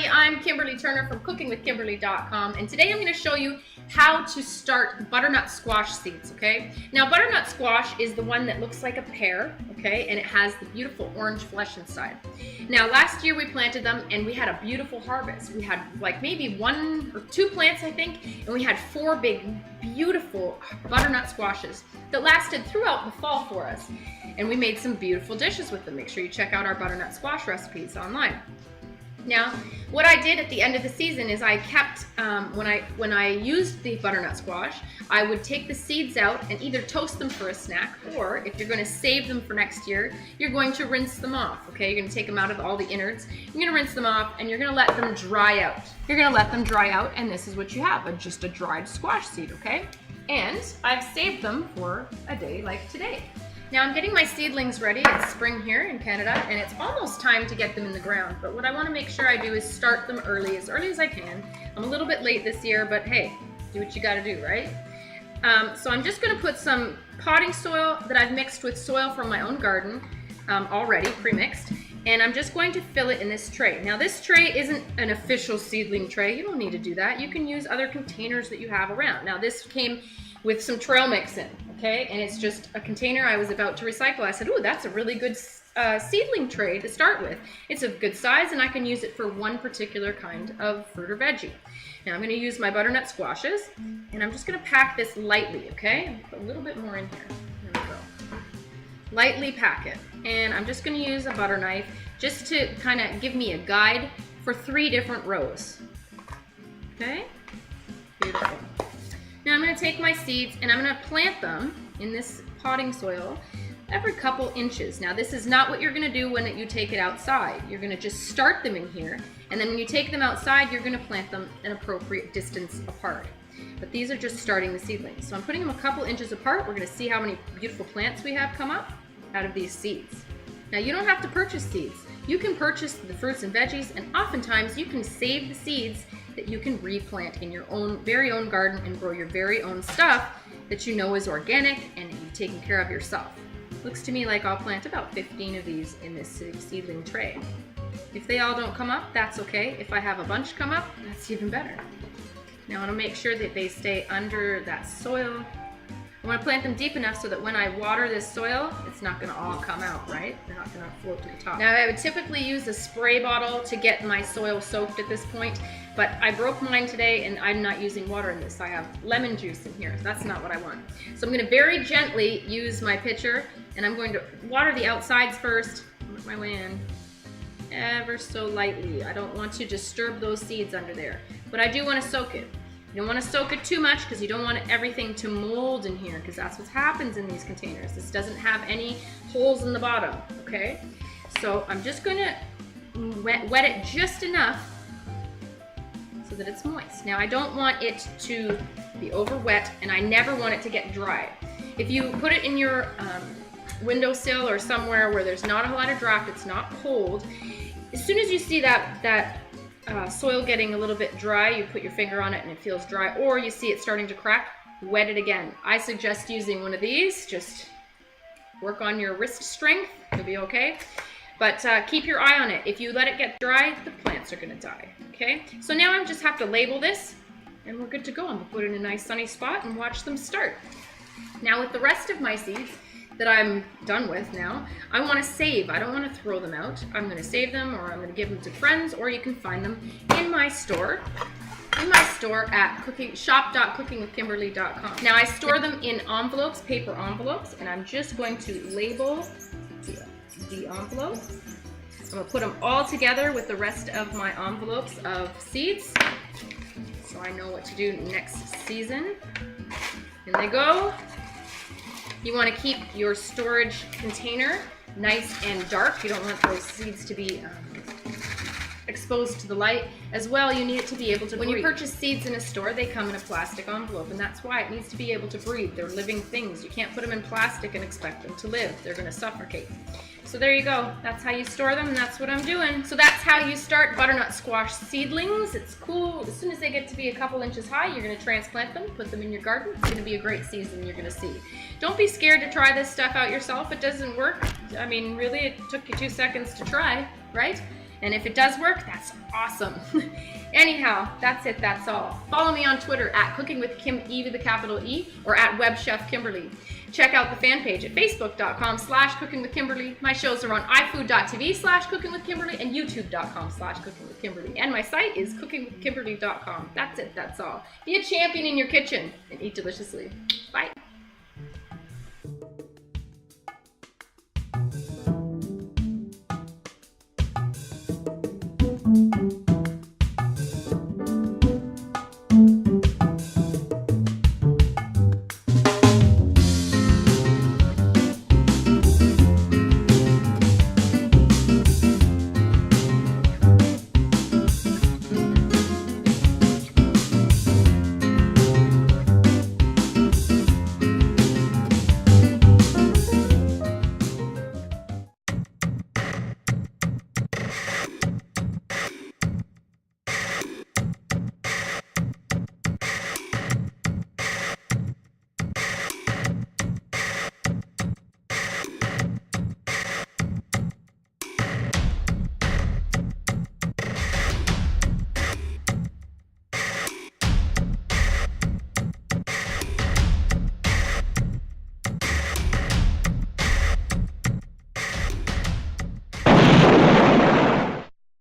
everybody, I'm Kimberly Turner from cookingwithkimberly.com, and today I'm going to show you how to start butternut squash seeds, okay? Now butternut squash is the one that looks like a pear, okay, and it has the beautiful orange flesh inside. Now last year we planted them and we had a beautiful harvest. We had like maybe 1 or 2 plants, I think, and we had 4 big beautiful butternut squashes that lasted throughout the fall for us, and we made some beautiful dishes with them. Make sure you check out our butternut squash recipes online. Now, what I did at the end of the season is I kept, when I used the butternut squash, I would take the seeds out and either toast them for a snack, or if you're going to save them for next year, you're going to rinse them off, okay? You're going to take them out of all the innards, you're going to rinse them off, and you're going to let them dry out. You're going to let them dry out, and this is what you have, just a dried squash seed, okay? And I've saved them for a day like today. Now I'm getting my seedlings ready. It's spring here in Canada, and it's almost time to get them in the ground. But what I want to make sure I do is start them early as I can. I'm a little bit late this year, but hey, do what you gotta do, right? So I'm just gonna put some potting soil that I've mixed with soil from my own garden, already pre-mixed, and I'm just going to fill it in this tray. Now this tray isn't an official seedling tray. You don't need to do that. You can use other containers that you have around. Now this came with some trail mix in, okay? And it's just a container I was about to recycle. I said, ooh, that's a really good seedling tray to start with. It's of good size, and I can use it for one particular kind of fruit or veggie. Now I'm gonna use my butternut squashes, and I'm just gonna pack this lightly, okay? Put a little bit more in here. There we go. Lightly pack it. And I'm just gonna use a butter knife just to kind of give me a guide for 3 different rows. Okay? Beautiful. Now I'm going to take my seeds and I'm going to plant them in this potting soil every couple inches. Now this is not what you're going to do when you take it outside. You're going to just start them in here, and then when you take them outside, you're going to plant them an appropriate distance apart. But these are just starting the seedlings. So I'm putting them a couple inches apart. We're going to see how many beautiful plants we have come up out of these seeds. Now you don't have to purchase seeds. You can purchase the fruits and veggies, and oftentimes you can save the seeds that you can replant in your very own garden and grow your very own stuff that you know is organic and that you've taken care of yourself. Looks to me like I'll plant about 15 of these in this seedling tray. If they all don't come up, that's okay. If I have a bunch come up, that's even better. Now I want to make sure that they stay under that soil. I want to plant them deep enough so that when I water this soil, it's not going to all come out, right? They're not going to float to the top. Now I would typically use a spray bottle to get my soil soaked at this point, but I broke mine today and I'm not using water in this. I have lemon juice in here. That's not what I want. So I'm going to very gently use my pitcher, and I'm going to water the outsides first. Work my way in ever so lightly. I don't want to disturb those seeds under there, but I do want to soak it. You don't want to soak it too much because you don't want everything to mold in here, because that's what happens in these containers. This doesn't have any holes in the bottom, okay? So I'm just going to wet it just enough so that it's moist. Now I don't want it to be over wet, and I never want it to get dry. If you put it in your windowsill or somewhere where there's not a whole lot of draft, it's not cold, as soon as you see that soil getting a little bit dry, you put your finger on it and it feels dry, or you see it starting to crack, wet it again. I suggest using one of these. Just work on your wrist strength, you'll be okay. But keep your eye on it. If you let it get dry, the plants are going to die. Okay, so now I just have to label this and we're good to go. I'm going to put it in a nice sunny spot and watch them start. Now with the rest of my seeds that I'm done with now, I want to save. I don't want to throw them out. I'm going to save them, or I'm going to give them to friends, or you can find them in my store. At shop.cookingwithkimberly.com. Now I store them in envelopes, paper envelopes, and I'm just going to label the envelope. I'm going to put them all together with the rest of my envelopes of seeds, so I know what to do next season. In they go. You want to keep your storage container nice and dark. You don't want those seeds to be exposed to the light. As well, you need it to be able to breathe. When you purchase seeds in a store, they come in a plastic envelope, and that's why it needs to be able to breathe. They're living things. You can't put them in plastic and expect them to live. They're going to suffocate. So there you go. That's how you store them, and that's what I'm doing. So that's how you start butternut squash seedlings. It's cool. As soon as they get to be a couple inches high, you're going to transplant them, put them in your garden. It's going to be a great season you're going to see. Don't be scared to try this stuff out yourself. It doesn't work. I mean, really, it took you 2 seconds to try, right? And if it does work, that's awesome. Anyhow, that's it, that's all. Follow me on Twitter at Cooking with Kim, E with a capital E, or at Web Chef Kimberly. Check out the fan page at facebook.com/cookingwithkimberly. My shows are on ifood.tv/cookingwithkimberly and youtube.com/cookingwithkimberly. And my site is cookingwithkimberly.com. That's it, that's all. Be a champion in your kitchen and eat deliciously. Bye.